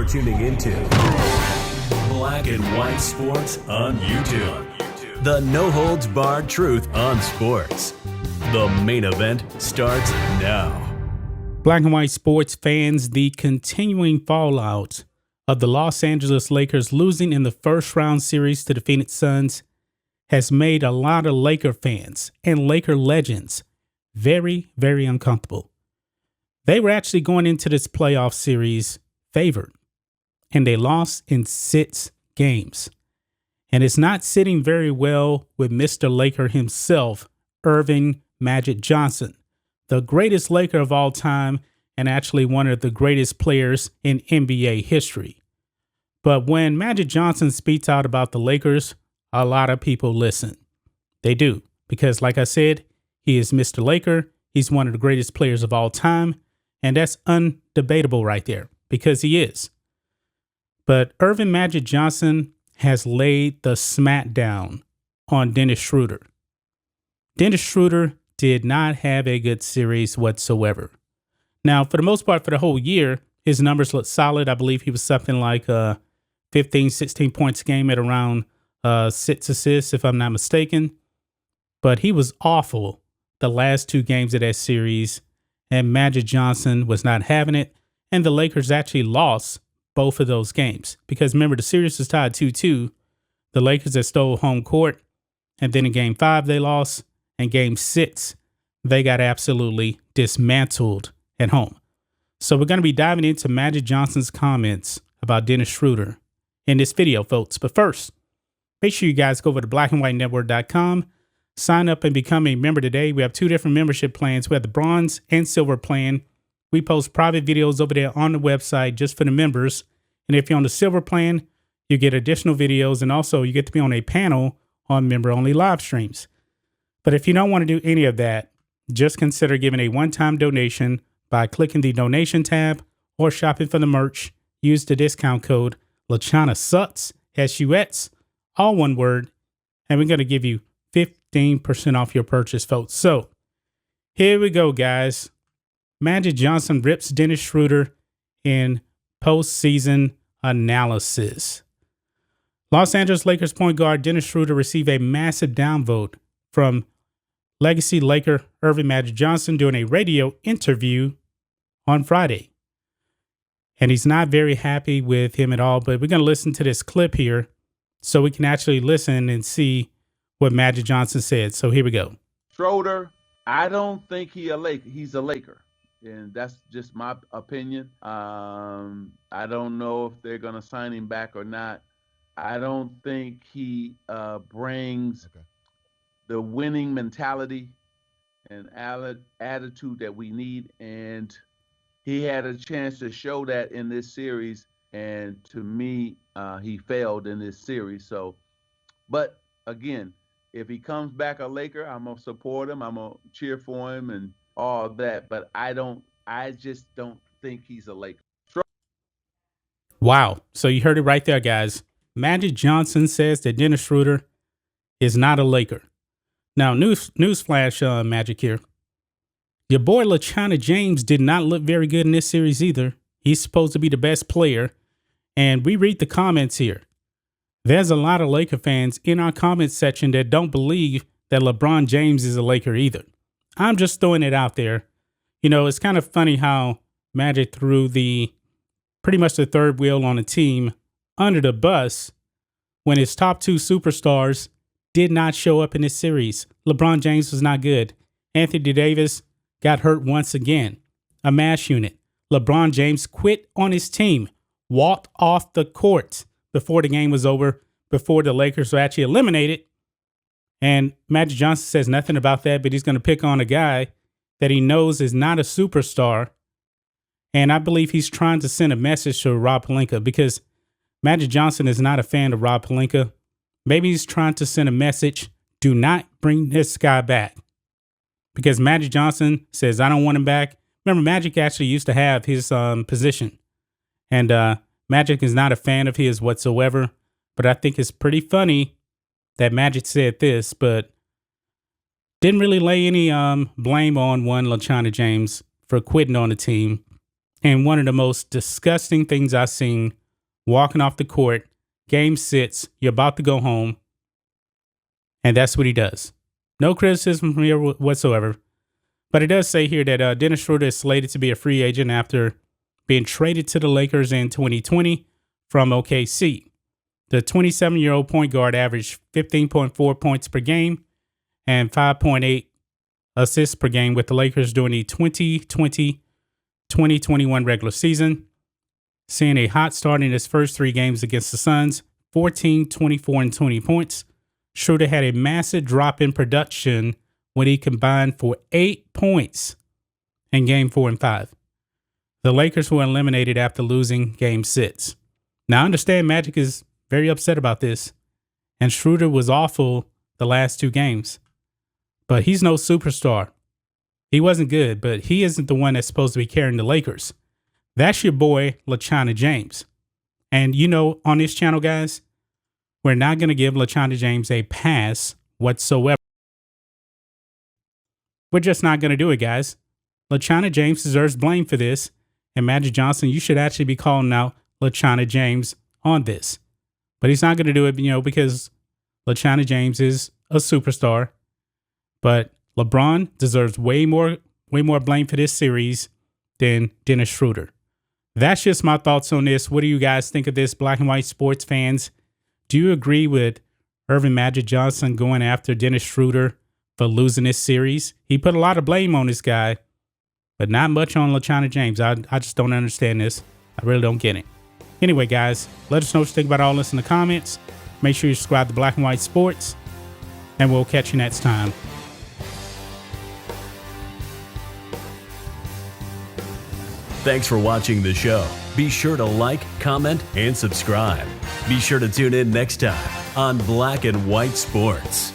You're tuning into Black and White Sports on YouTube. The no-holds-barred truth on sports. The main event starts now. Black and White Sports fans, the continuing fallout of the Los Angeles Lakers losing in the first round series to the Phoenix Suns has made a lot of Laker fans and Laker legends very, very uncomfortable. They were actually going into this playoff series favored, and they lost in 6 games. And it's not sitting very well with Mr. Laker himself, Earvin Magic Johnson, the greatest Laker of all time and actually one of the greatest players in NBA history. But when Magic Johnson speaks out about the Lakers, a lot of people listen. They do, because like I said, he is Mr. Laker. He's one of the greatest players of all time, and that's undebatable right there, because he is. But Earvin Magic Johnson has laid the smackdown on Dennis Schroeder. Dennis Schroeder did not have a good series whatsoever. Now, for the most part, for the whole year, his numbers look solid. I believe he was something like 15, 16 points a game at around 6 assists, if I'm not mistaken. But he was awful the last 2 games of that series, and Magic Johnson was not having it. And the Lakers actually lost both of those games because remember, the series was tied 2-2. The Lakers had stole home court, and then in Game 5 they lost, and Game 6 they got absolutely dismantled at home. So we're going to be diving into Magic Johnson's comments about Dennis Schroeder in this video, folks. But first, make sure you guys go over to blackandwhitenetwork.com, sign up and become a member today. We have 2 different membership plans. We have the bronze and silver plan. We post private videos over there on the website just for the members. And if you're on the silver plan, you get additional videos, and also you get to be on a panel on member-only live streams. But if you don't want to do any of that, just consider giving a one-time donation by clicking the donation tab or shopping for the merch. Use the discount code LaChanaSuts, S-U-X, all one word, and we're going to give you 15% off your purchase, folks. So here we go, guys. Magic Johnson rips Dennis Schroeder in postseason analysis. Los Angeles Lakers point guard Dennis Schroeder received a massive downvote from legacy Laker Earvin Magic Johnson during a radio interview on Friday. And he's not very happy with him at all, but we're going to listen to this clip here so we can actually listen and see what Magic Johnson said. So here we go. Schroeder, I don't think he's a Laker. And that's just my opinion. I don't know if they're going to sign him back or not. I don't think he brings the winning mentality and attitude that we need. And he had a chance to show that in this series. And to me, he failed in this series. So, but again, if he comes back a Laker, I'm going to support him. I'm going to cheer for him and all that. But I just don't think he's a Laker. Wow. So you heard it right there, guys. Magic Johnson says that Dennis Schroeder is not a Laker. Now, newsflash, Magic here. Your boy LaChana James did not look very good in this series either. He's supposed to be the best player. And we read the comments here. There's a lot of Laker fans in our comments section that don't believe that LeBron James is a Laker either. I'm just throwing it out there. You know, it's kind of funny how Magic threw pretty much the third wheel on the team under the bus when his top 2 superstars did not show up in this series. LeBron James was not good. Anthony Davis got hurt once again. A mash unit. LeBron James quit on his team, walked off the court before the game was over, before the Lakers were actually eliminated. And Magic Johnson says nothing about that, but he's going to pick on a guy that he knows is not a superstar. And I believe he's trying to send a message to Rob Pelinka, because Magic Johnson is not a fan of Rob Pelinka. Maybe he's trying to send a message, do not bring this guy back. Because Magic Johnson says, I don't want him back. Remember, Magic actually used to have his position. And Magic is not a fan of his whatsoever. But I think it's pretty funny that Magic said this, but didn't really lay any blame on one LaChana James for quitting on the team. And one of the most disgusting things I've seen, walking off the court, game 6, you're about to go home, and that's what he does. No criticism from here whatsoever. But it does say here that Dennis Schroeder is slated to be a free agent after being traded to the Lakers in 2020 from OKC. The 27-year-old point guard averaged 15.4 points per game and 5.8 assists per game with the Lakers during the 2020-2021 regular season, seeing a hot start in his first 3 games against the Suns, 14, 24, and 20 points. Schroeder had a massive drop in production when he combined for 8 points in Game 4 and 5. The Lakers were eliminated after losing Game 6. Now, I understand Magic is very upset about this, and Schroeder was awful the last 2 games. But he's no superstar. He wasn't good, but he isn't the one that's supposed to be carrying the Lakers. That's your boy, LaChana James. And you know, on this channel, guys, we're not going to give LaChana James a pass whatsoever. We're just not going to do it, guys. LaChana James deserves blame for this. And Magic Johnson, you should actually be calling out LaChana James on this. But he's not going to do it, because LaChana James is a superstar. But LeBron deserves way more blame for this series than Dennis Schroeder. That's just my thoughts on this. What do you guys think of this, Black and White sports fans? Do you agree with Earvin Magic Johnson going after Dennis Schroeder for losing this series? He put a lot of blame on this guy, but not much on LaChana James. I just don't understand this. I really don't get it. Anyway, guys, let us know what you think about all this in the comments. Make sure you subscribe to Black and White Sports, and we'll catch you next time. Thanks for watching the show. Be sure to like, comment, and subscribe. Be sure to tune in next time on Black and White Sports.